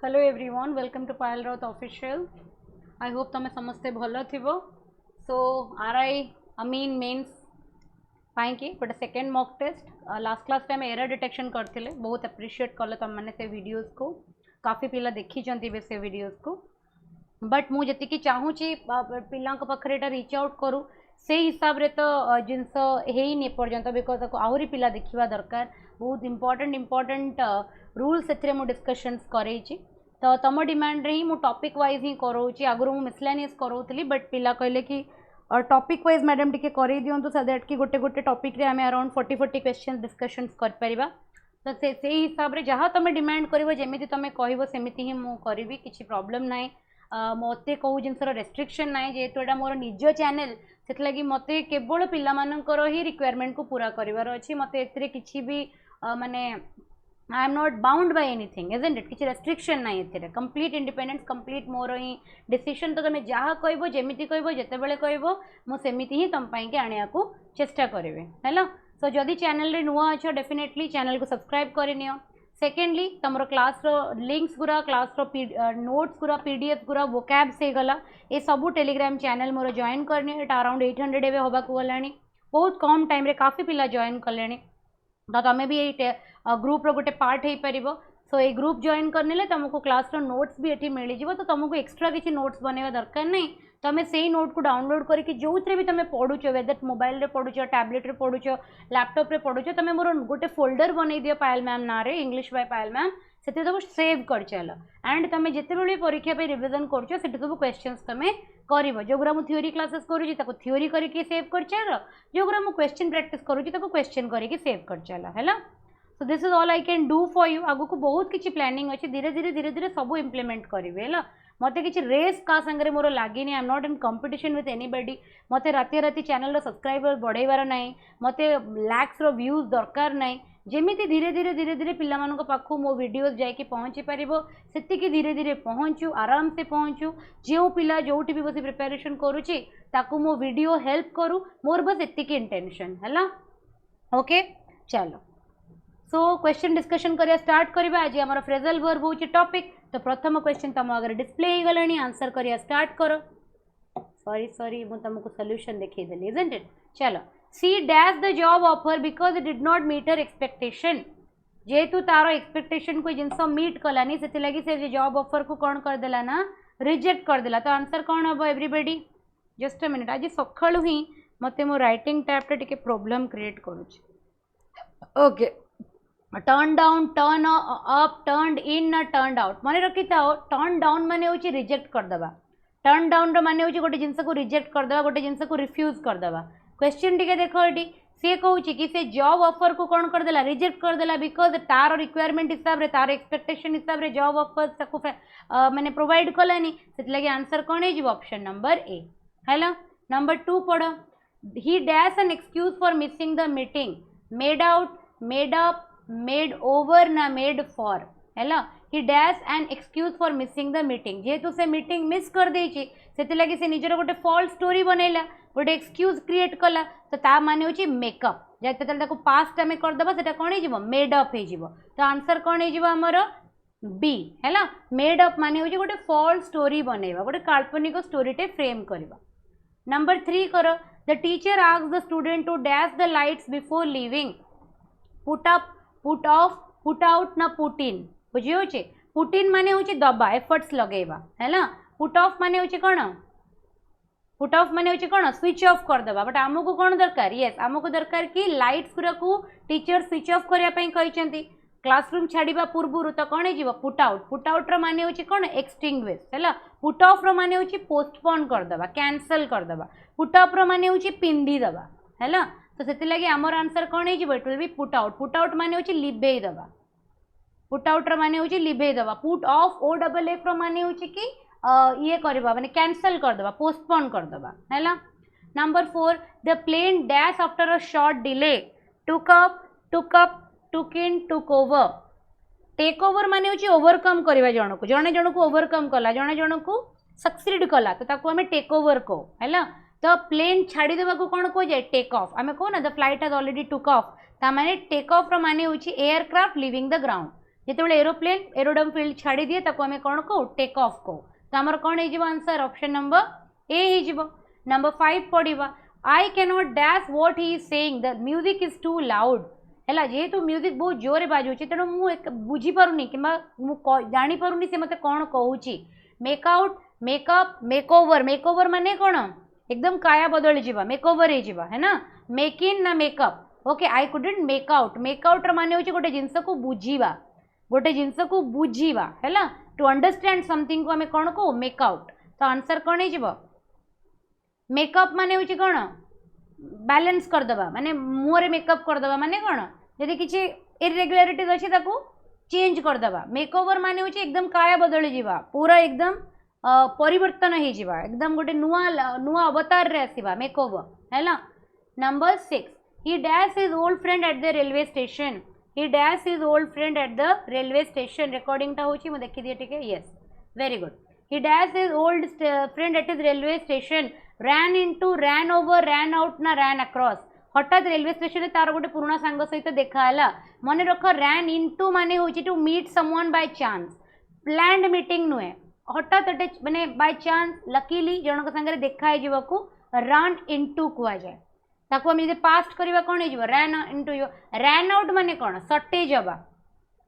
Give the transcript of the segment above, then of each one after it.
Hello everyone, welcome to Payal Raut official. I hope तुम समस्ते भल थिबो। सो आरआई अमीन मेन्स पाई गोटे second mock test last class में एरर डिटेक्शन करते बहुत एप्रिशिएट कले तुम मैंने से वीडियोस को काफ़ी पिला देखी से वीडियोस को बट मुझे चाहूँगी पिला पाखे रीच आउट करूँ से हिसाब रे तो जिनस है पर्यंत बिकज आहरी पिला देखा दरकार बहुत इम्पोर्टेंट रूल से डिस्कशंस करें तो तुम डिमांड रे ही मु टॉपिक वाइज ही कराऊँ आगुरी मुझे मिसलेनियस कराऊली बट पिला कहले कि टॉपिक वाइज मैडम टी कर दिंतु सो दैट कि गोटे गोटे टॉपिक रे आम अराउंड 40 क्वेश्चन डिस्कशंस कर परिबा। तो से हिसाब रे जहाँ तुम डिमांड कर जमी तुम कह सेमती ही मुझे करी किसी प्रॉब्लम ना मत कौ जिनसर रेस्ट्रिक्शन ना जेहेतु एटा मोर निज चैनल से लगी मत केवल पिलामानंकर ही रिक्वायरमेंट को पूरा करार अच्छी मत ए किसी भी माने I am not bound by anything isn't it किसी रेस्ट्रिक्शन ना ये कंप्लीट इंडिपेंडेंस कंप्लीट मोर ही डिसीजन। तो तुम जहाँ कह जमी कह जिते कह मुझे ही तुम पाई आने को चेष्टा करेंगे है। सो जदि चैनल रे नुआ अच्छो डेफिनेटली चैनल को सब्सक्राइब करनी। सेकेंडली तुम क्लास लिंक्स गुरा क्लास नोट्स गुरा पीडीएफ गुरा वोकैब्स हो गला ये सब टेलीग्राम चैनल मोर जॉइन करनी एटा अराउंड 800 एवं होगा गलानी बहुत कम टाइम रे काफ़ी पिला जॉइन कले तो तुम भी ये ग्रुप रो गोटे पार्ट हो पार। सो ये ग्रुप जॉइन करने तुमको क्लास नोट्स भी ये मिल जाव तो तुमको एक्सट्रा किसी नोट्स बनवा दरकार नहीं तुम से नोट को डाउनलोड करके जो थे भी तुम पढ़ुच वेदर मोबाइल रे पढ़ुच टैबलेट रे पढ़ुच लैपटॉप रे पढ़ुच तुम मोर गोटे फोल्डर बन दियो पायल मैम ना रे इंग्लिश बाय पायल मैम से तुम सेव कर चल एंड तुम जिते परीक्षा पे रिविजन कर सब क्वेश्चंस तुम कर जोगुरा मु थ्योरी क्लासेस करूँ थ्योरी करके सेव कर चल जोगुरा मु क्वेश्चन प्रैक्टिस करूँ क्वेश्चन करके सेव कर चल है। So this is all I can do for you आगु को बहुत किसी प्लानिंग अच्छी धीरे धीरे सब इम्प्लीमेंट करेंगे है। मत कि रेस का संगे मोर लगे I am not in competition with anybody मत राति राति चैनल सब्सक्राइबर बढ़ेबार ना मत लैक्स व्यूज दरकार ना जमी धीरे धीरे पिला पाखु मो वीडियोस जाकि पहुँची पार से धीरे धीरे पहुँचू आराम से पहुँचू जो पिला जो भी बस प्रिपेरेसन करुच्ची ताकू मो वीडियो हेल्प करू मोर बस एतिकी इंटेंशन है। ओके चलो सो क्वेश्चन डिस्कशन करिया स्टार्ट करबा। आज हमर फ्रेजल वर्ब होची टॉपिक तो प्रथम क्वेश्चन तुम अगर डिस्प्ले हो गलानी आंसर करिया स्टार्ट करो। सॉरी मु तुमको सॉल्यूशन देखै देली इजंट इट। चलो see dash the job offer because it did not meet her expectation जेहेतु तार एक्सपेक्टेशन कोई जिनस मीट कलानी से लगी से जॉब ऑफर को कौन कर देला ना रिजेक्ट कर देला। तो आंसर कौन हम एवरीबॉडी जस्ट अ मिनिट आज सकाळु ही मते मो राइटिंग टैब टे टिके प्रॉब्लम क्रिएट करूची। Okay turn down turn up turn in ना टर्न आउट मन रखी था टर्न डाउन माने होची रिजेक्ट करदेवा टर्न डाउन माने होची गोटे जिनस को रिजेक्ट करदेवा गोटे जिनस को रिफ्यूज करदेवा। क्वेश्चन टिके देखो ये सी कहूँ कि से जॉब ऑफर को कौन करदेला रिजेक्ट करदेला बिकज तार रिक्वायरमेंट हिसाब रे तार एक्सपेक्टेशन हिसाब रे जॉब ऑफर माने प्रोवाइड कलानी से लगे आंसर कौन हो ऑप्शन नंबर ए है। नंबर 2 पढ़ ही dash an excuse for missing the meeting made out made up made over ना मेड फॉर है। ही dash an excuse for missing the meeting जेहेतु से मीटिंग मिस कर देछि से लगी से निजर गोटे फॉल्स स्टोरी बनैला गोटे एक्सक्यूज क्रिएट कला तो ता माने होछि मेकअप जब पास्ट आम करदे से कौन हो मेड अप हो तो आंसर कौन हो आमर बी है। मेड अप माने होछि गोटे फॉल्स स्टोरी बनैबा गोटे काल्पनिक स्टोरीटे फ्रेम करबा। नंबर 3 कर the teacher asked the student to dash the lights before leaving put up put off put out ना पुट इन बुझे पुट इन माने होछि दबा एफर्ट्स लगेबा है। पुट ऑफ माने होछि कौन पुट ऑफ माने होछि कौन स्विच ऑफ कर देबा बट आमको कौन दरकार येस आमको दरकार कि लाइट्स गुरा को टीचर स्विच ऑफ करिया पई कहिसेंती क्लासरूम छाड़िबा पूर्वरु तो कौन हो पुट आउट रो माने होछि कौन एक्सटिंग्विश है। पुट ऑफ रो माने होछि पोस्टपोन कर देबा कैंसल कर देबा पुट अप रो माने होछि पिंदी देबा है। तो से लगे आमर आंसर कौन हो it will be put out माने होछि लिभेई देबा पुट आउट रो माने होछि लिभेई देबा पुट ऑफ ओ डबल एफ रो माने होछि कि ये करबा माने कैंसल कर देबा पोस्टपोन कर देबा है। Number 4 the plane dash after a short delay took up took in took over take over माने होछि ओवरकम करबा जणे को ओवरकम कला जणे को सक्सीड कला तो ताको हमें टेक ओवर को है। तो प्लेन छाड़ी देवा को कौन कह जाए टेक ऑफ आम कहो ना the flight has already took off ता माने टेक ऑफ रो माने होछि एयरक्राफ्ट लिविंग द ग्राउंड जिते एरोप्लेन एरोड्रम फील्ड छाड़ी दिए ताको आमे कौन कहू टेक ऑफ कहू तो आमर कौन हो आंसर ऑप्शन नंबर ए हो नंबर 5 पढ़ा I can not dash what he is saying the music is too loud है जेहेतु म्यूजिक बहुत जोरे बाजुची तेणु मुझे बुझीपारुनी कि जानीपारुनी से मत कौन कहूँ मेकआउट मेकअप मेकओवर मेकओवर माने कौन एकदम काया बदली जावा मेकओवर हो है ना मेक इन ना makeup okay I couldn't make-out make-out माने होची गोटे जिनस को बुझीवा गोटे जिनस को बुझीवा है ना टू अंडरस्टैंड समथिंग को आमे कौन कहू मेकआउट तो आंसर कौन हो मेकअप माने होची कौन बैलेंस करदबा माने मुहरे मेकअप करदबा माने कौन जदि किसी इरेगुलारिटीज अच्छी ताकू चेंज करदबा मेकओवर माने होची एकदम काया बदली जावा पूरा एकदम परिवर्तन हो जावा एकदम गोटे नुआ नुआ अवतार रे आसीबा मेकओवर है ना number 6 he dash is old friend at the railway station he dash is old friend at the railway station recording टा होची मु देखि दिए टिके yes very good he dash is old friend at the railway station ran into ran over ran out ना ran across हठात railway station तार गोटे पुराना सांग सहित देखाला मन रख ran into माने होची to meet someone by chance planned meeting नुहे हठात माने बाय चांस लकीली जनक संगे देखाई जीवाकू रन इनटू कुआ जाए ताकू हम जे पास्ट करबा कोन हे जीव रन इनटू रन आउट माने कोन शॉर्टेज हबा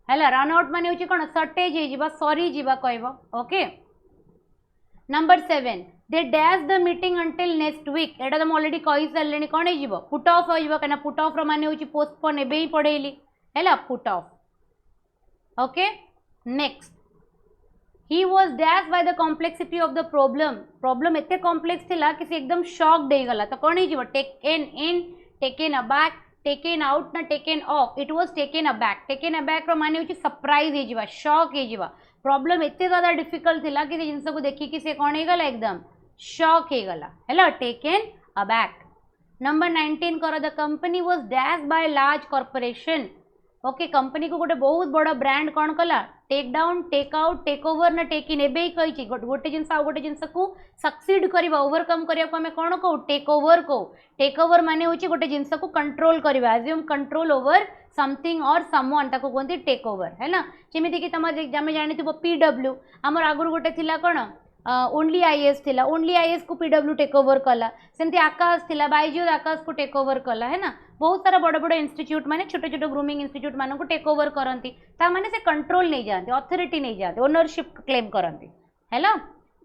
हैला रन आउट माने होची कोन शॉर्टेज हे जीवा सॉरी जीवा कहबो okay number 7 they dash the meeting until next week एटा तुम ऑलरेडी कही सारे कौन हो पुट ऑफ हो कहीं पुट ऑफ रे हूँ पोस्टपोन एबे ही पढ़ेली है put off okay next he was dash by the complexity of the problem एते कॉम्प्लेक्स थिला कि एकदम शॉक दे गला तो कौन हो taken in taken aback taken out ना taken off it was taken aback माने होची सरप्राइज हो शॉक हो प्रॉब्लम एते ज़्यादा डिफिकल्ट थिला कि जिनस को देखिकी से कौन हो एकदम शॉक हो गला है टेकन अबैक नंबर 19 कर the company was dash by large corporation okay company को गोटे बहुत बड़ ब्रांड कौन कला take down take out take over ना टेक इन एबे कही गोटे जिनस आ गोटे जिनस को सक्सीड करवा ओवरकम करने को आम कौन कहू टेक ओवर माने होची गोटे जिनस को कंट्रोल करवा एज्यूम कंट्रोल ओवर समथिंग और समवन ताको कहते टेक ओवर है ना जमीती कि तुम आम जानी पीडब्ल्यू आमर आगुरी गोटे थिला कौन ओनली आईएएस थिला ओनली आईएएस को पीडब्ल्यू टेक ओवर कला सेमती आकाश थिला बाईजीओ आकाश को टेक ओवर कला है ना बहुत सारा बड़ बड़ इंस्टीट्यूट माने छोटे छोटे ग्रूमिंग इंस्टीट्यूट मान को टेक ओवर करती माने से कंट्रोल नहीं जाते अथॉरिटी नहीं जाते ओनरशिप क्लेम करती है ना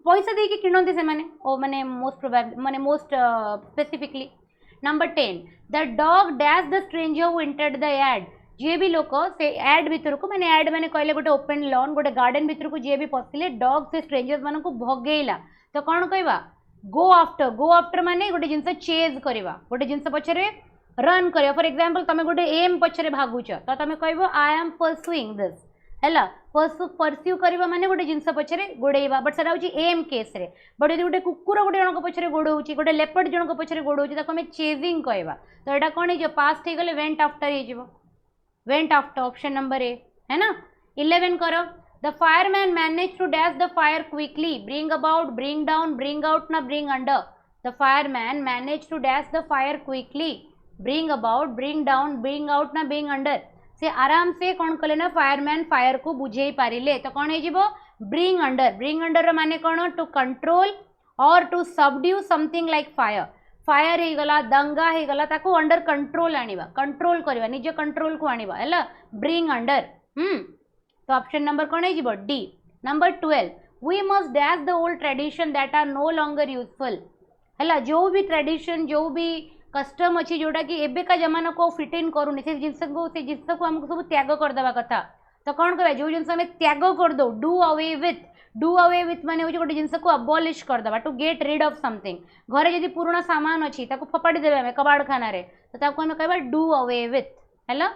पैसा देके किणती से माने ओ माने मोस्ट प्रोबेबली माने most specifically number 10 the dog dash the stranger who entered the एड जी भी लोक से एड भितर को मैंने एड मैंने कहले गोटे ओपन लॉन गोटे गार्डन भितर को जी भी पशिले डॉग से स्ट्रेंजर्स मान को भगेला तो कौन कहवा गो आफ्टर माने गोटे जिनस चेज करवा गोटे जिनस पछरे रन कर फॉर एग्जांपल तुम गोटे एम पछरे भागुच तो तुम कह आई एम परस्यूइंग दिस है परस्यू करवा माने गोटे जिनस पछरे गोड़ेवा बट सेटा होची एम केस रे बट यदि गोटे कुकुर गोटे जनक पछरे गोड़ौची गोटे लेपर्ड जनक पछरे गोड़ौची ताको हमें चेजिंग कहवा तो एटा कोन हो पास्ट हो गले वेंट आफ्टर हो went after option number A है ना 11 करो the fireman manage to dash the fire quickly bring about bring down bring out ना bring under the fireman manage to dash the fire quickly bring about bring down bring out ना bring under से आराम से कौन कले ना fireman fire को बुझे पारे तो कौन हो ब्रिंग अंडर माने कौन टू कंट्रोल और to subdue something like fire हो गला दंगा हो गला ताको अंडर कंट्रोल आनिबा कंट्रोल करवा निज कंट्रोल को आनिबा हैला ब्रिंग अंडर तो ऑप्शन नंबर कौन हो D number 12 we must dash the old tradition that are no longer useful हैला जो भी ट्रेडिशन जो भी कस्टम अच्छी जोटा कि एबेका जमाना को फिट इन करूनी से जिनस को आमको सब त्याग करदेवा कथा तो कौन कह जो जिनस आम त्याग करदे डू अवे विथ माने होची गोटे जिनस को अबॉलिश करदेवा to get rid of something घरे जदि पुराना सामान अच्छी ताको फपाड़ी देबे आमे कबाड़ खाना रे तो ताको आमे कहबा डू अवे विथ हैला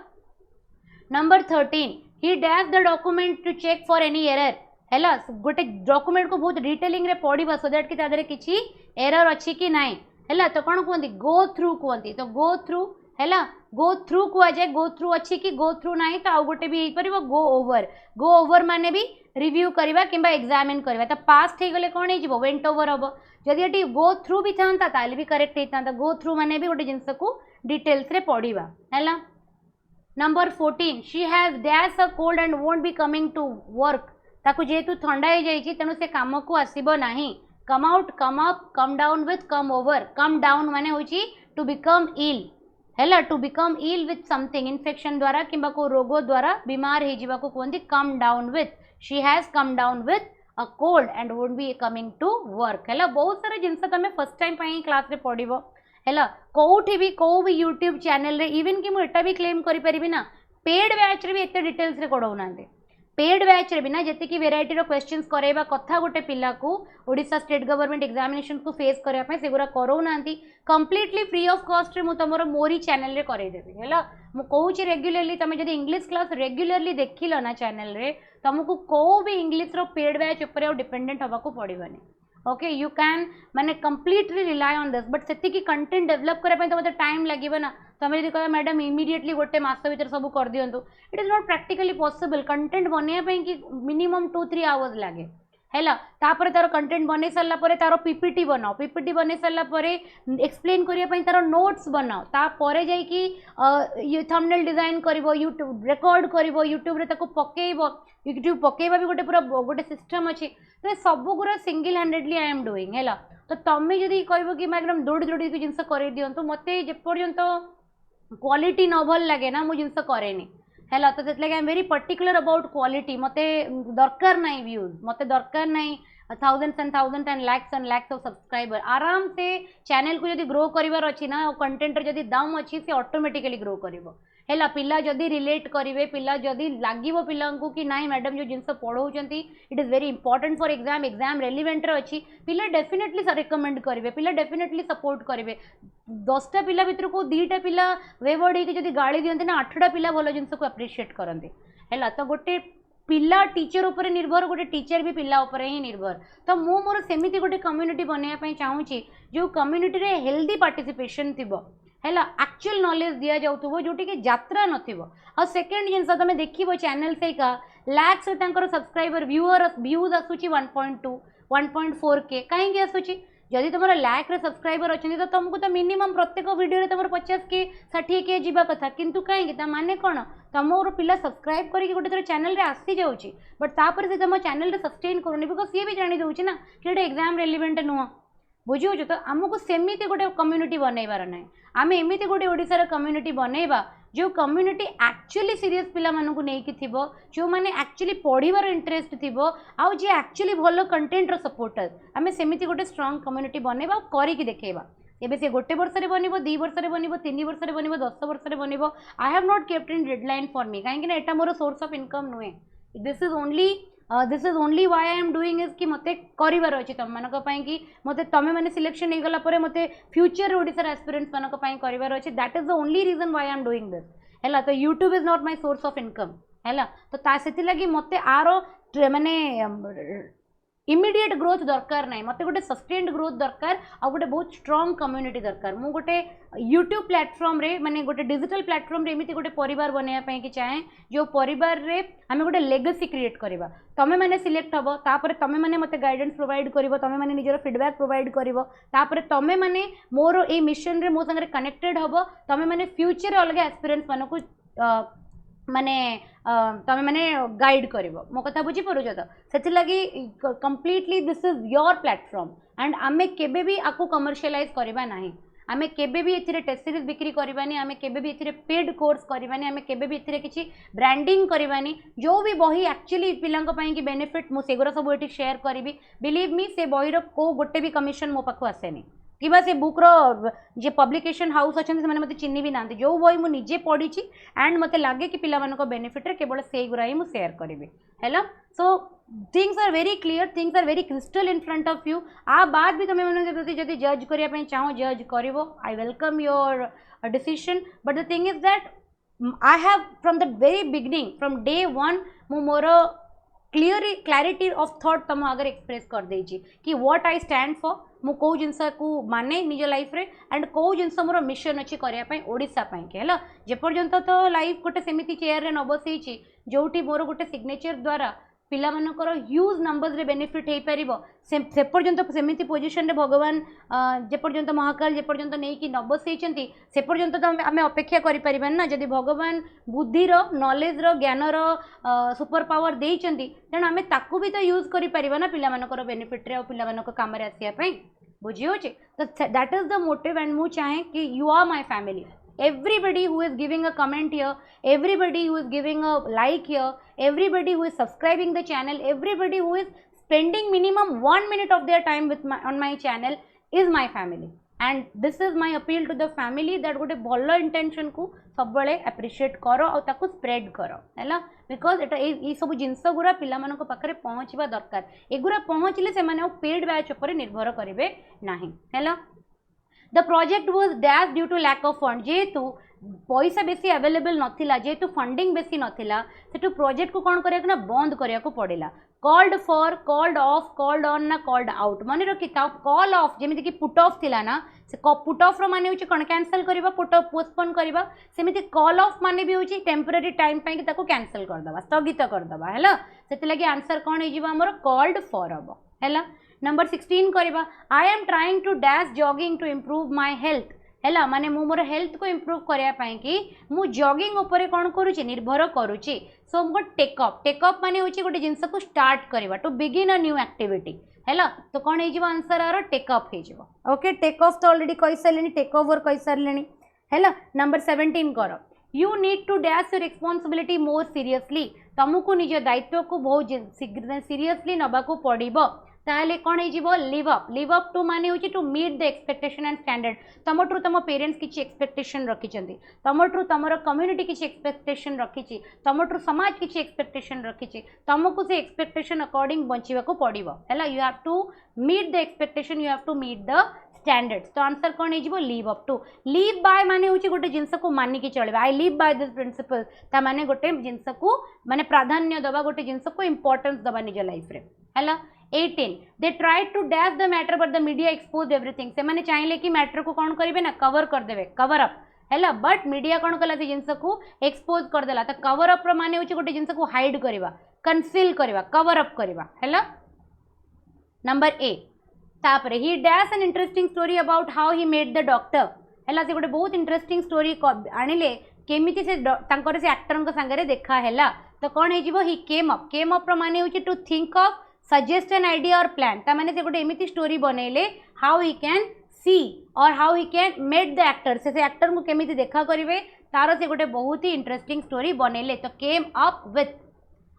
number 13 he dash the document to check for any error हैला गोटे डॉक्यूमेंट को बहुत डिटेलिंग रे पढ़िबा सो दैट कि तादरे किछि एरर अछि कि नाही हैला तो कौन कहते गो थ्रू कहते तो गो थ्रू हैला गो थ्रू कह जाए गो थ्रू अच्छी कि गो थ्रू ना तो आउ गोटे भी हो गो ओवर माने भी रिव्यू करवा कि एग्जामिन करवा तो पास्ट हो गले कौन हो वेंट ओवर हम जदि ये गो थ्रू भी था ताले भी करेक्ट होता गो थ्रू माने भी गोटे जिनस को डिटेल्स रे पढ़ा है number 14 she has dash a cold and won't be coming to work ताकू जेहेतु ठंडा हो जाइए तेणु से काम को आसब नहीं come out come up come down with come over come down माने होची टू बिकम इल है to become ill with something infection द्वारा कि को रोग द्वारा बीमार हो कहते come down with she has come down with a cold and won't be coming to work है बहुत सारा जिनस तुम फर्स्ट टाइम क्लास रे पढ़ो है कौटी भी कौ भी यूट्यूब चैनल रे इवन कि मुझे भी क्लेम करी ना पेड बैच रे भी एत डिटेल्स रे पढ़ाऊना पेड बैच रे भी ना जी वेराइटी क्वेश्चंस करवा कथा गोटे पिला को ओडिशा स्टेट गवर्नमेंट एग्जामिनेशन को फेस करने से गुरा कराऊना कंप्लीटली फ्री ऑफ कॉस्ट रे मु तुम मोरी चैनल रे करदेवी है मुझे रेगुलरली तुम जब इंग्लिश क्लास रेगुलरली देखिल ना चैनल रे तुमको कौ भी इंग्लिश रो पेड बैच उपर डिपेंडेंट हवा को पड़ोनी ओके यू कैन माने completely rely on this but से कंटेंट डेवलप करने तो टाइम लगे ना तुम जब कह मैडम इमीडिएटली गोटे मस भर सब कर दिंतु it is not practically possible content बनवाई कि मिनिमम 2-3 आवर्स लगे है तार कंटेंट बन सारापर तार पीपीटी बनाओ पीपीटी बन सारापर एक्सप्लेन करने तार नोट्स बनाओ तापर जाकि थंबनेल डिजाइन कर यूट्यूब रेकर्ड कर यूट्यूब पकेब यूट्यूब पकेबा भी गोटे पूरा गोटे सिस्टम अच्छी तो सब गुरा single handedly I am doing है तो तुम्हें जब कह कि मैडम दौड़ी दौड़ी जिनस कर दिंतु मत जेपर्यंत क्वालिटी न भल लगे ना मुझे जिनस कैनि है तो आई am very particular about quality मत दरकार ना व्यूज मत दरकार ना thousands and lakhs of subscriber आराम से चैनल को जब ग्रो करार अच्छी ना कंटेंट जब दाम अच्छी से ऑटोमेटिकली ग्रो कर पिला जदि रिलेट करेंगे पिला जदि लगे पिला कि नाई मैडम जो जिनस पढ़ाऊँ it is very important for exam exam relevant अच्छी पिला डेफिनेटली रिकमेंड करेंगे पिला डेफिनेटली सपोर्ट करेंगे 10टा पिला भितर को 2टा पिला वे वर्ड होगी गाड़ी दिखते ना 8टा पिला भल जिनस को एप्रिशिएट करते है तो गोटे पिला टीचर उपर निर्भर गोटे टीचर भी पिला उपर ही निर्भर तो मु मोर सेमिति गोटे कम्युनिटी बनवाई चाहूँगी जो कम्युनिटी रे हेल्दी पार्टिसिपेशन थिबो है एक्चुअल नॉलेज दि जाऊँ जोटि कि यात्रा न सेकेंड जिन तुम देखो चैनल से का लैक्स सब्सक्राइबर व्यूज आसूची 1.2 1.4 के कहीं आसूची जदि तुम लैक रे सब्सक्राइबर अच्छे तो तुमको तो मिनिमम प्रत्येक वीडियो रे तुम 50 के 60 के जीवा कथा किंतु कहीं माने कौन तुम पिला सब्सक्राइब करके गोटे थोड़ा चैनल रे आसी जाऊँगी बट तापर से तुम चैनल रे सस्टेन करूनी बिकज सी भी जानी दूसरी ना कि एग्जाम रेलिवेंट नुह बुझे तो आमको सेमती गोटे कम्युनिटी बनइबार ना आम एमती गोटे ओडिशार कम्युनिटी बनइबा जो कम्युनिटी एक्चुअली सीरीयस पिला मानकु नेकी थिबो जो माने एक्चुअली पढ़िबार इंटरेस्ट थिबो आउ जे एक्चुअली भलो कंटेंट रो सपोर्टर आमे सेमती गोटे स्ट्रांग कम्युनिटी बनइबा करिकि देखेबा एबे से गोटे वर्ष रे बनिबो 2 वर्ष रे बनिबो 3 वर्ष रे बनिबो 10 वर्ष रे बनिबो I have not kept in deadline for me काहे कि ना एटा मोर सोर्स ऑफ इनकम नुहे this is only why I am doing is कि मते करिवार अछि तुम मानक पई कि मते तमे माने सिलेक्शन हे गला परे मते फ्यूचर ओडिसा एस्पिरेंट्स मानक पई करिवार अछि that is the only reason why I am doing this हैला तो YouTube is not my source of income हैला तो ता सेति लागि मते आरो माने इमीडिएट ग्रोथ दरकार ना मत गोटे सस्टेन्ड ग्रोथ दरकार आ गोटे बहुत स्ट्रांग कम्युनिटी दरकार मु गोटे यूट्यूब प्लेटफॉर्म रे माने गोटे डिजिटल प्लेटफॉर्म रे एमिति गोटे परिवार बनया पई कि चाहे जो परिवार रे आमे गोटे लेगेसी क्रिएट करबा तमे माने सिलेक्ट हबो तापर तमे माने मते गाइडेंस प्रोवाइड करबो तमे माने निजर फीडबैक प्रोवाइड करबो तापर तमे माने मोर ए मिशन रे मो संगे कनेक्टेड हबो तमे माने फ्यूचर अलग एस्पिरेंट्स मानको माने तमें मैंने गाइड कर मो कथा बुझी पारुछ तो से लगी completely this is your platform and आमे केबे भी आपको कमर्शियलाइज करबा नहीं आमे केबे भी एथिरे टेस्ट सीरीज बिक्री करबानी आमे केबे भी एथिरे पेड कोर्स करबानी आमे केबे भी एथिरे किछि ब्रांडिंग करबानी जो भी बही एक्चुअली पिलांक पई कि बेनिफिट मु सेगुरा सब एठी शेयर करबी बिलीव मी से बही रो को गोटे भी कमिशन मो पाखो आसेनी कि से बुक रो जे पब्लिकेशन हाउस अच्छा से मत चिन्ह भी ना जो बही मुझे निजे पढ़ी एंड मत लगे कि पिला बेनिफिट केवल से गुरा ही मुझे शेयर करी है so things are very clear things are very crystal in front of you आ बाद भी तुम प्रति जब जज करने चाहो जज कर I welcome your decision but the thing is that I have from the very beginning from day 1 मु मोर क्लैरिटी ऑफ थॉट तुम अगर एक्सप्रेस कर देछि कि व्हाट आई स्टैंड फॉर मु कौ जिनस को माने निज लाइफ रे एंड कौ जिनस मोर मिशन अच्छी करने ओडिशा पई के है जेपर्यंत तो लाइफ गोटे सेमिति चेयर रे न बसई जोटी मोर गोटे सिग्नेचर द्वारा पिला मानकर ह्यूज नंबर्स रे बेनिफिट हो पार से पर्यंत सेमिति पोजिशन रे भगवान जे पर्यंत महाकाल जे पर्यंत नहीं कि न बसैछंती से पर्यंत तो आम अपेक्षा करि परिबान ना जदि भगवान बुद्धि नॉलेज ज्ञान सुपर पावर देइछंती तेणु आम ताकू भी तो यूज करि परिबा ना पिला मानकर बेनिफिट रे और पिला मानक काम रे आसिया पई बुझी होचे तो that is the motive and मु चाहे कि you are my family everybody who is giving a comment here, everybody who is giving a like here, everybody who is subscribing the channel, everybody who is spending minimum 1 minute of their time with on my channel is my family and this is my appeal to the family that गोटे भल intention को सब बड़े appreciate करो और ताको spread करो हैला बिकॉज एटा ए सब जिनस गुरा पिला मानक पाखरे पहुँचवा दरकार एगुरा पहुँचले से माने पेड बैच ऊपर निर्भर करेंगे नाही हैला The project was dashed due to lack of fund जेहेतु पैसा बेसी अवेलेबल नथिला जेहेतु फंडिंग बेसी नथिला सेटु प्रोजेक्ट को कौन करिया ना बंद करिया को पड़िला called for called off called on ना कॉल्ड आउट माने रखि ता कॉल ऑफ जेमिति कि पुट ऑफ थिला ना से पुट ऑफ रो माने होची कोन कैंसिल करबा पुट ऑफ पोस्टपोन करबा सेमिति कॉल ऑफ माने भी होची टेम्पररी टाइम पई कि ताको कैंसिल कर दबा स्थगित कर दबा हैला सेति लागि आंसर कोन हे जीवा हमर कॉल्ड फॉर हबो हैला नंबर 16 करबा I am trying to dash jogging to improve my health हैला माने मु मोर हेल्थ को इम्प्रूव करिया पई कि मु जॉगिंग ऊपर कोन करूची निर्भर करूची सो मु टेक अप माने होची गोटे जिंस को स्टार्ट करबा to begin a new activity हैला तो कोन हे जीवा आंसर आरो टेक अप हे जीवा ओके टेक ऑफ तो ऑलरेडी कहि सरलेनी टेक ओवर कहि सरलेनी हैला नंबर 17 करो you need to dash your responsibility more seriously तुमको निज दायित्व को बहुत सीरियसली नबा को पड़िबो ताले कौन है लिव अप टू माने होची to meet the expectation and standard तमठू तुम पेरेंट्स किसी एक्सपेक्टेशन रखिछंती तमठू तुमर कम्युनिटी किसी एक्सपेक्टेशन रखिछि तमठू समाज किसी एक्सपेक्टेशन रखिछि तुमको से एक्सपेक्टेशन अकॉर्डिंग बंचिबा को पड़िबो हैला you have to meet the expectation you have to meet the standards तो आंसर कौन है live up to live by माने होची गोटे जिंस को मानिक चलबा I live by this principle ता माने गोटे जिंस को माने प्राधान्य दबा गोटे जिंस को इंपोर्टेंस दबा निज लाइफ रे हैला 18 they tried to dash the matter but the media exposed everything से माने चाहिए कि मैटर को कौन करेंगे ना कवर कर देवे कवर अप हैला बट मीडिया कौन कला जिनस को एक्सपोज कर देला तो कवर अप माने होची गोटे जिनस को हाइड करबा कन्सील करबा कवर अप करबा हैला नंबर 8 तापरे ही dash an interesting story about how he made the doctor हैला से गोटे बहुत इंटरेस्टिंग स्टोरी आनिले केमिति से तांकर से एक्टर को संगे देखा हैला तो कौन है जीवो ही केम अप माने होची to think of suggest an idea और प्लान ता माने से गोटे एमिति स्टोरी बनेले हाउ ही कैन सी और how he can made the actor से एक्टर को केमिति देखा करिवे तार से गोटे बहुत ही इंटरेस्टिंग स्टोरी बनेले तो केम अप विथ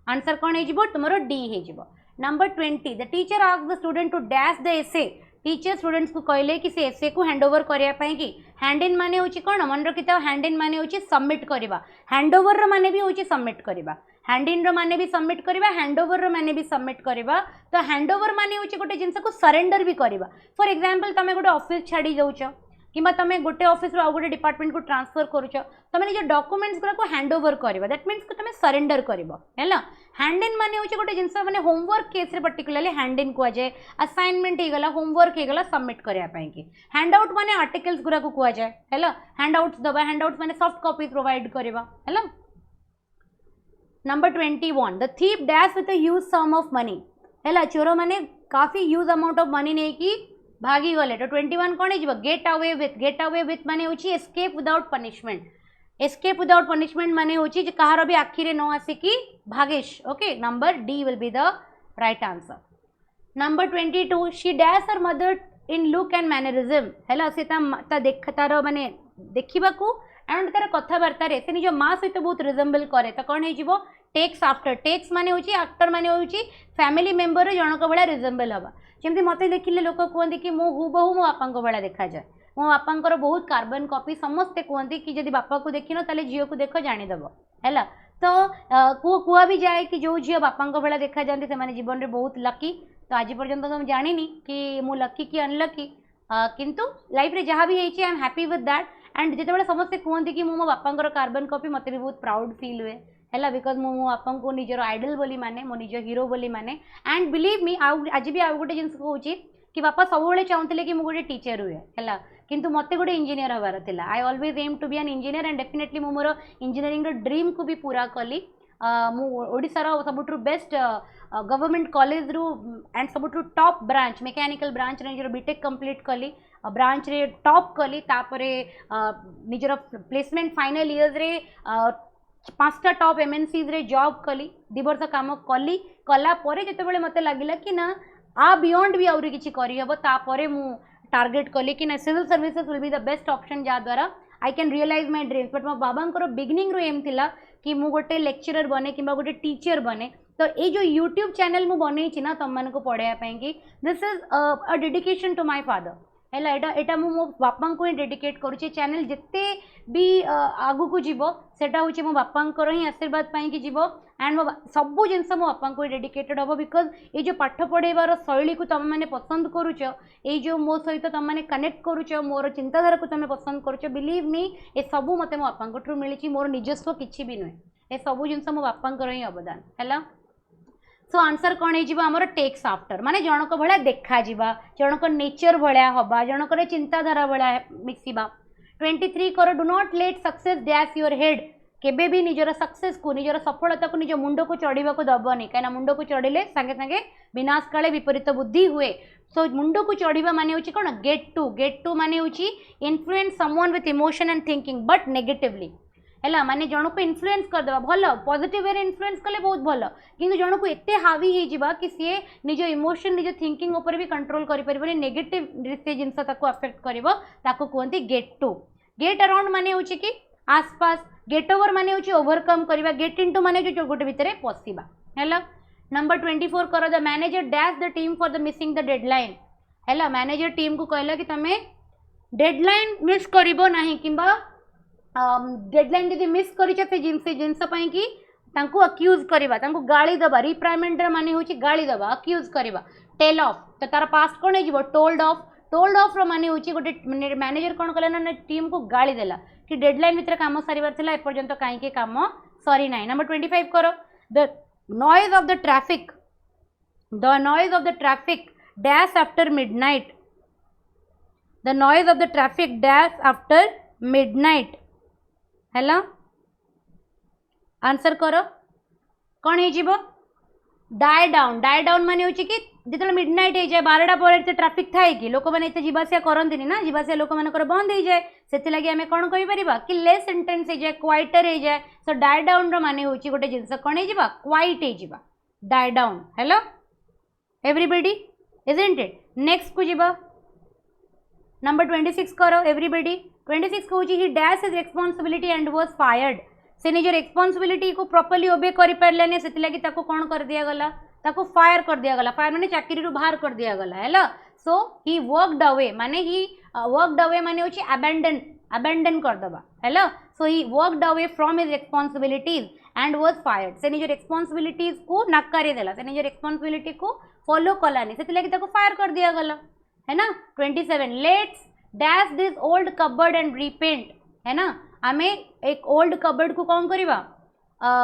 आंसर कौन है जीवो तुमरो डी है जीवो number 20 the teacher asked the student to dash the essay teacher students को कहले कि से एसे को हैंड ओवर करिया पई कि हैंड इन माने होची कोन मन रखिता हैंड इन माने होची सबमिट करबा हैंड ओवर रो माने भी होची सबमिट करबा हैंड इन रो माने भी सबमिट करबा हैंड ओवर रो माने भी सबमिट करबा तो हैंड ओवर माने होची गोटे जिंस को सरेंडर भी करबा फॉर एग्जांपल तमे गोटे ऑफिस छाडी जाउछो किबा तमे गोटे ऑफिस रो आ गोटे डिपार्टमेंट को ट्रांसफर करूछो तमे निज डॉक्यूमेंट्स गुरा को हैंड ओवर करबा दैट मींस को तमे सरेंडर करबा हैला हैंड इन माने होची गोटे जिंस माने होमवर्क केस रे पर्टिकुलरली हैंड इन को जाय असाइनमेंट हे गला होमवर्क हे गला सबमिट करिया पई कि हैंड आउट माने आर्टिकल्स गुरा को कुआ जाय हैला हैंड आउट्स दबा हैंड आउट्स माने सॉफ्ट कॉपी प्रोवाइड करबा हैला number 21 the thief dash with a huge sum of money हैला चोर माने काफी ह्यूज अमाउंट ऑफ मनी नै कि भागी गले तो 21 कौन है गेट अवे विथ माने होची एस्केप विदाउट पनिशमेंट माने होची जे कहार भी आखि रे न आसे कि Bhagesh okay number D will be the right answer number 22 she dash her mother in look and mannerism हैला से ता देख तार माने देखिबा को एंड तार कथाबार्ता रे से निज मां सहित बहुत रिजेंबल करे तो कौन है जीवो टेक्स आफ्टर टेक्स माने होची एक्टर माने होची फैमिली मेंबर जनक भला रिजेंबल हवा जमती मत देखिले लोक कहते कि मु हुबहू मो बापा भाया देखा जाए मो बापा बहुत कार्बन कॉपी समस्ते कहते कि जब बापा को देखिन ताले झील को देख जानीदेव है तो कुआ भी जाए कि जो झील बापा भाया देखा जाती से जीवन में बहुत लकी तो आज पर्यंत तो जानी कि मु लकी कि अनलकी किंतु लाइफ रे जहाँ भी I am happy with that and जिते समस्ते कहते कि मो बापा कार्बन कॉपी मत भी बहुत प्राउड फील हुए है बिकज मो बापा को निजर आइडल बोली माने मो निज हीरो बोली माने एंड बिलीव मी आज भी आउ गोटे जिन कहूँ कि बापा सब चाहूले कि मुझे टीचर हुए है किंतु मत गोटे इंजीनियर हबार था I always aim to be an engineer and definitely मो मोर इंजीनियरिंग ड्रीम को भी पूरा कली ओडिशार सबुठ बेस्ट गवर्नमेंट कॉलेज रु एंड सबुठ टॉप ब्रांच मेकानिकल ब्रांच रे निजर बीटेक कंप्लीट कली ब्रांच रे टॉप कली तापरे निजर प्लेसमेंट फाइनल इयर्स रे 5टा टॉप एमएनसीज रे जॉब कली 2 वर्ष काम कली कला परे जेतेबेले मते लागिला कि ना आ बियॉन्ड भी आउरी किछि करि हबो तापरे मु टार्गेट कली कि ना civil services will be the best option जा द्वारा I can realise my dreams but मो बाबांकर बिगिनिंग रो एम थिला कि मु गोटे लेक्चरर बने कि गोटे टीचर बने तो ये जो यूट्यूब चैनल मु बनै छी ना तुम मन को पढ़ाया कि this is a dedication to my father है एटा मो बापा को ही डेडिकेट करुचे चैनल जिते भी आगु को जीवो सेटा होची मो बापा ही आशीर्वाद पाई कि जीवो एंड मो सबु जिनस मो बापा को डेडिकेटेड हम बिकज ये जो पाठ पढ़ेबार शैली को तुम मैंने पसंद करुच ये जो मो सहित तुम मैंने कनेक्ट करुच मोर चिंताधारा को तुम पसंद करुच बिलीव मी ये सबू मत मो बापा ठू मिली मोर निजस्व किसी भी नुहे ये सबू जिनस मो बापा ही अवदान है सो आंसर कौन होमर टेक्स आफ्टर माने जनक भाया देखा जनक नेचर भाया हवा जनक चिंताधारा भाया मिसिबा 23 कर do not let success dash your head केबे भी निजर सक्सेस को निजर सफलता को निज मुंड को चढ़ा को दबनी कहीं मुंड को चढ़ले सांगे सांगे विनाश काले विपरीत बुद्धि हुए सो मुंड को चढ़ा माने कौन गेट टू माने influence someone with emotion and thinking but negatively है माने जन को इन्फ्लुएंस करदेवा भल पॉजिटिव वे इन्फ्लुएंस कले बहुत भल किंतु जन को एते हावी हो जावा कि सी निज इमोशन निज थिंकिंग उपर भी कंट्रोल करें नेगेटिव से जिनस अफेक्ट कर कहते गेट अराउंड माने होची कि आसपास गेट ओवर माने होची ओवरकम करवा गेट इनटू माने जो गोटे भितर पशिबा है नंबर 24 कर the manager dash the team for the missing the deadline है मैनेजर टीम को कहला कि तमे डेडलाइन मिस करिबो नाही किंबा डेडलाइन जब मिस कर जिनस कि अक्यूज करवा गाड़ी दबा रिप्राइमेंट माने होची गाड़ी दबा अक्यूज करवा टेल ऑफ तो तार पास्ट कौन हो टोल्ड ऑफ माने होची गोटे मैनेजर कौन कला ना टीम को गाड़ी देला कि डेडलाइन भितर काम सारिबार थिला एपर्यंत कहीं काम सरी ना नंबर 25 करो the noise of the traffic dash after midnight the noise of the traffic dash after midnight है आंसर करो कौन हो डाई डाउन माने होची कि जिते मिडनाइट हो जाए 12टा पर ट्रैफिक थाए कि लोक मैंने इतने जावासिया करती ना जावासिया लोक मान बंद हो जाए से लगे आम कौन कहीपर कि लेस इंटेंस हो जाए क्वाइटर हो जाए सो डाई डाउन रे होची गोटे जिनस कौन हो क्वाइट हो die down hello everybody isn't it next को जीवा नंबर 26 करो एवरीबडी 26 कहूँ he dash is responsibility and was fired से निज रेस्पॉन्सिबिलिटी को प्रॉपर्ली ओबे कर पारे से लगी कौन कर दिगला फायर कर दिगला फायर माने चाकरी रू बाहर कर दिगला है सो ही वर्कड अवे माने ही वर्कड अवे माने होची अबैंडन कर दबा है so he worked away from his responsibilities and was fired से निज रेस्पॉन्सिबिलिटीज को नकारी देला से निज रेस्पॉन्सिबिलिटी को फॉलो कलानी से लगी फायर कर दिगला है ना 27 let's dash this old cupboard and repaint है ना आमे एक ओल्ड कबर्ड को कौन करवा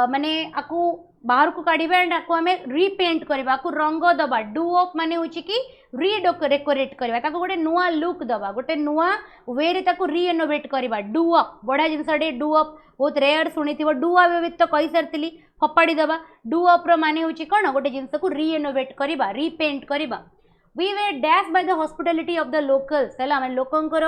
माने आकु बाहर को काढ़ा एंड आकु आमे रीपेंट करवा आकु रंग दबा डू ऑफ माने होची कि रीडेकोरेट करवा ताको गोटे नुआ लुक दबा गोटे नुआ वे रे ताको रीइनोवेट करवा डू अप बड़ा जिनसटे डू अप बहुत रेयर शुणिथिबो डू अप भी तो कहि सरतिली फपाड़ी दबा डू अप रो माने होची कोन गोटे जिनस को रीइनोवेट करवा रीपेंट करवा we were dash by the hospitality of the locals है आम लोकंकर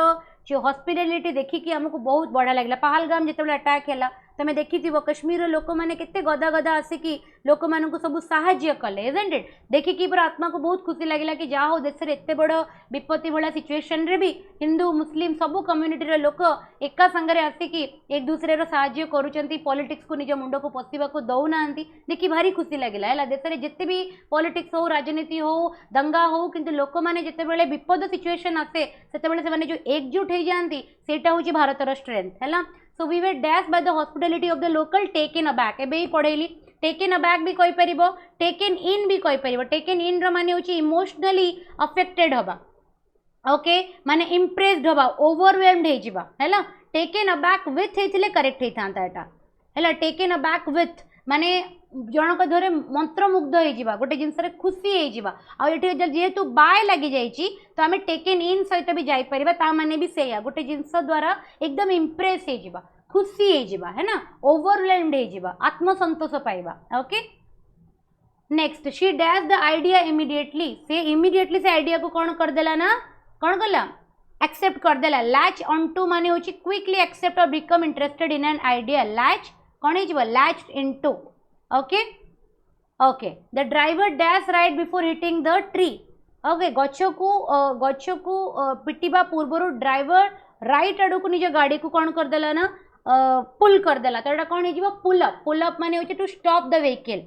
जो हॉस्पिटैलिटी देखिकी आमको बहुत बढ़िया लगे पहलगाम जिते अटैक है तुम देखी कश्मीर लोक मैंने केते गदा गदा आसिकी लोक मान सब साहाय्य कले इजंट इट देखिकी पूरा आत्मा को बहुत खुशी लगे कि जहाँ हो देश में एत बड़ विपत्ति भाया सिचुएशन रे भी हिंदू मुस्लिम सबू कम्युनिटी लोक एका संगे आसिकी एक दूसरे साहाय्य करुँच पॉलिटिक्स को निज मुंड को पशिबा को दौना देखी भारी खुशी लगे है देश में जिते भी पॉलिटिक्स हो राजनीति हो दंगा हो किंतु लोक मैंने जिते विपद सिचुएशन आसे से जो एकजुट हो जाती सेटा हूँ भारतर स्ट्रेंथ है so we were dash by the hospitality of the local taken aback एबे ही पढ़ेली टेकन अबैक भी कहि परिबो टेकन इन भी कहि परिबो टेकन इन रो माने होची इमोशनली अफेक्टेड हबा ओके माने इम्प्रेस्ड हबा ओवरवेल्म्ड हे जिबा हैला टेकन अबैक विथ हेथिले करेक्ट हे थांता एटा हैला टेकन अबैक विथ माने जनक धरे मंत्रमुग्ध हो जावा गोटे जिनस खुशी हो जावा आठी जेहेतु बाय लगी जाइए तो आम टेकन इन सहित भी जापर ता माने भी से गोटे जिनस द्वारा एकदम इम्प्रेस हो खुशी हो जिबा है ना ओवरवेल्म्ड हो जिबा आत्मसंतोष पाइबा okay next she dash the idea immediately से आइडिया को कौन कर देला ना कौन कला एक्सेप्ट कर देला लैच ऑन टू माने होची क्विकली एक्सेप्ट और become interested in an idea latch कौन है latch into okay okay the driver dash right before hitting the tree okay गछ को पिटिबा पूर्व ड्राइवर राइट आड़ को निज गाड़ी को कौन कर देला ना पुल कर देला तो कौन हो पुल अप माने होची to stop the vehicle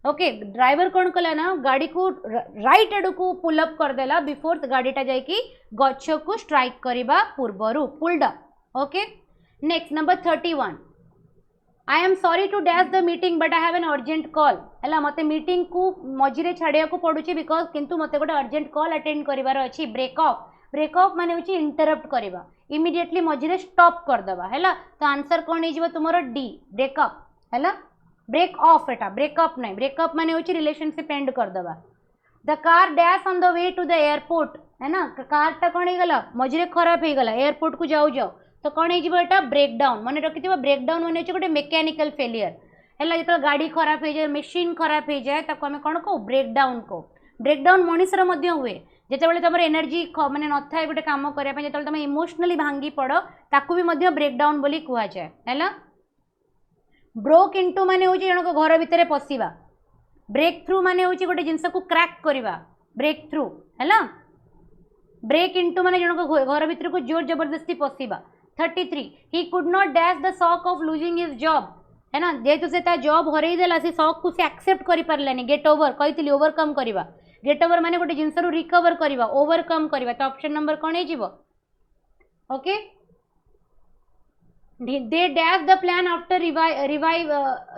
okay driver कौन कला ना गाड़ी को राइट आड़ को पुल अप कर देला बिफोर गाड़ीटा जाइकी गछ को स्ट्राइक करबा पूर्वरु pulled up okay next number 31 I am sorry to dash the meeting but I have an urgent call है मते मीटिंग को मझिरे छाड़िया को पड़ुची बिकॉज किंतु मते गोटे अर्जेंट कॉल अटेंड करिवार अछि ब्रेक ऑफ माने होची इंटरप्ट करबा इमीडिएटली मझिरे स्टॉप कर दबा हैला तो आंसर कोन हे जिवो तुमरो डी ब्रेकअप हैला ब्रेक ऑफ एटा ब्रेकअप नहीं ब्रेकअप माने होची रिलेशनशिप एंड कर दबा the car dash on the way to the airport है ना कार टा कोन हे गला मझिरे खराब हे गला एयरपोर्ट को जाऊ तो कौन हो ब्रेक डाउन मन रखि ब्रेक डाउन मान गोटे मेकानिकल फेलियर है जो गाड़ी खराब हो जाए मेसीन खराब हो जाए आम कौन कौ ब्रेक डाउन मनीषर हुए जिते तुम एनर्जी माने न था गोटे कम करने जो तुम इमोशनली भांगी पड़ ताकू भी ब्रेक डाउन बोली कह जाए है ब्रोक इनटू माने हूँ जनक घर भितर पशिबा ब्रेक थ्रू माने हूँ गोटे जिनस को क्रैक करवा ब्रेक थ्रू है ब्रेक इनटू माने जनक घर भीतर को जोर जबरदस्ती पशिबा 33 he could not dash the shock of losing his job है ना जेहेतु से जॉब हरई देला से शॉक को से एक्सेप्ट करि परलानी गेट ओवर कहितली ओवरकम करबा गेट ओवर माने गोटे जिंस रु रिकवर करबा ओवरकम करबा तो ऑप्शन नंबर कोन हे जिवो okay they dash the plan after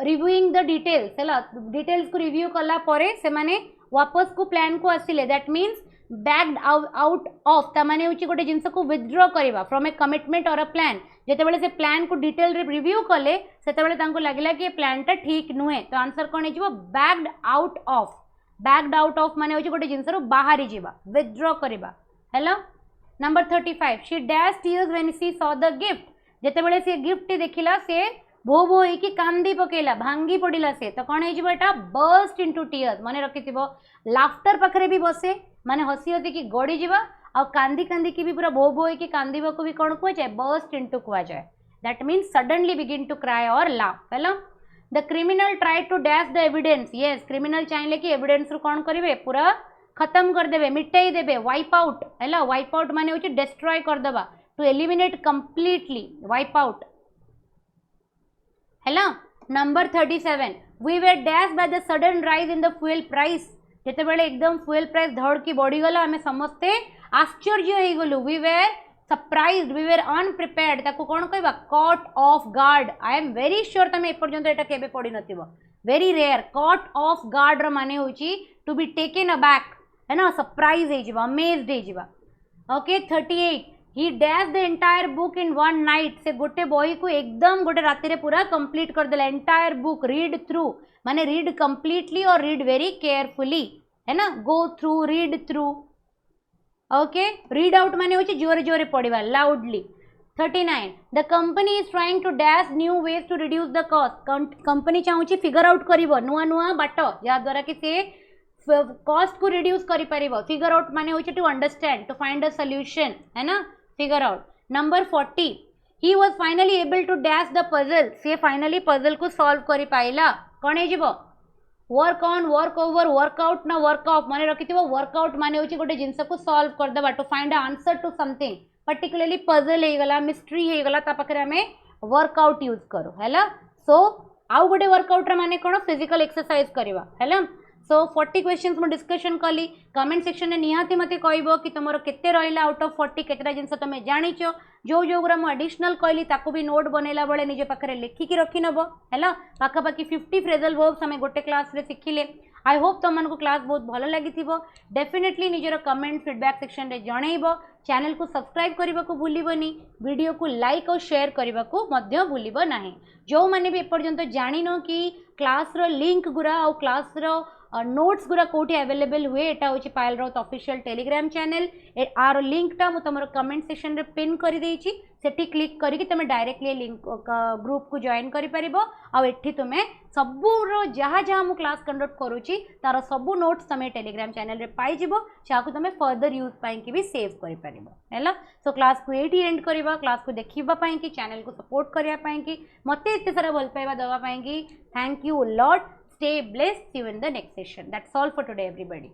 reviewing the details हैला डिटेल्स को रिव्यू कला परे से माने वापस को प्लान को आसिले that means backed out of ताने हूँ गोटे जिनस को विथड्रॉ करवा फ्रॉम ए कमिटमेंट और अ प्लान जिते से प्लान को डिटेल रे रिव्यू कले से लगला कि प्लान टा ठीक नुहे तो आंसर कौन हो बैक्ड आउट ऑफ माने हूँ गोटे जिनस बाहरी जावा विथड्रॉ करवा hello number 35 she dash tears when she saw the gift जिते से गिफ्ट देखिला से भो भो होइकी कांदी पकेला भांगी पड़िला से तो कौन होटा बर्स्ट इनटू टीयर्स मन रखि लाफ्टर पाखरे भी बसे माने हसी हसी की गड़ी जावा और कांदी कांदी की भी पूरा भो भो होइकी कांदीबा को भी कौन कह जाए बर्स्ट इनटू कह जाए that means suddenly begin to cry और laugh hello the criminal try to dash the evidence yes criminal चाहिए कि एविडेंस रु कौन करेंगे पूरा खत्म करदे मिटाई देवे वाइप आउट है वाइप आउट माने होची डिस्ट्रॉय करदबा to eliminate completely wipe out है number 37 we were dash by the sudden rise in the fuel price जिते बेले एकदम फ्यूएल प्राइस धड़ की बढ़ीगला आम समस्ते आश्चर्य हो गलु we were surprised we were unprepared ताको कौन कहबा caught off guard I am very sure तुम एपर्यंत एटा केबे पढ़ी नथिबो very rare caught off guard रो माने होची टू बी टेकन अबैक है ना सरप्राइज हो जिबा अमेज्ड हो जिबा okay 38 he dash the entire book in one night से गोटे बही को एकदम गोटे राति रे पूरा कंप्लीट कर देला एंटायर बुक रीड थ्रू माने रीड कंप्लीटली और रीड वेरी केयरफुली है ना go through read through okay read out माने होची जोरे जोरे पढ़िबा loudly 39 the company is trying to dash new ways to reduce the cost company चाहूची फिगर आउट करिवो नुआ नुआ बाट या द्वारा कि से कॉस्ट को रिड्यूस करि परिबो फिगर आउट माने होची to understand to find a solution है ना figure out number 40 he was finally able to dash the puzzle से फाइनली पजल को सॉल्व करि पाइला कोन हे जिवो work on work over workout ना वर्क ऑफ माने रखिथिबो वर्कआउट माने होची गोटे जिंस को सॉल्व कर दबा to find a answer to something particularly puzzle हे गला मिस्ट्री हे गला ता पाखरे हमें वर्कआउट यूज करो हैला सो आउ गोटे वर्कआउट रे माने कोन फिजिकल एक्सरसाइज करबा हैला सो 40 क्वेश्चंस मु डिस्कशन कली कमेंट सेक्शन में निहाती मते कहबो कि तुमरो केते रहिला आउट ऑफ 40 केतेटा जिंस तुम जानिचो जो जो गुरा मु एडिशनल कहली ताको भी नोट बनेला बेले निजे पाखरे लिखिकी रखि नबो हैला पाखा पाखी 50 फ्रेजल वर्ब्स हमें गोटे क्लास रे सिखिले आई होप तुम मन को क्लास बहुत भलो लागिथिबो डेफिनेटली निजर कमेंट फीडबैक सेक्शन रे जणैबो चैनल को सब्सक्राइब करबा को भूलिबोनी वीडियो को लाइक और शेयर करबा को मध्य भूलिबो नाही जो माने भी एपर्यंत जानिनो कि क्लास रो लिंक गुरा और क्लास रो नोट्स गुरा कोठी अवेलेबल हुए एटा होची Payal Raut official Telegram channel आर लिंक टा मु तमरो कमेंट सेक्शन रे पिन कर देछि सेठी क्लिक करिकि तुम डायरेक्टली लिंक ग्रुप को जॉइन करि परिबो आ एठी तुमे सबुरो जहाँ जहाँ मु क्लास कंडक्ट करूची तार सबु नोट्स तुम टेलीग्राम चैनल रे पाई जिवो चाकु तुम फर्दर यूज पाई कि भी सेव करि परिबो हैला। सो क्लास को एठी एंड करबा क्लास को देखिबा पाई कि चैनल को सपोर्ट करिया पाई कि मते इते सारा भल पाइबा दवा पाई कि thank you lot. Stay blessed. See you in the next session. That's all for today, everybody.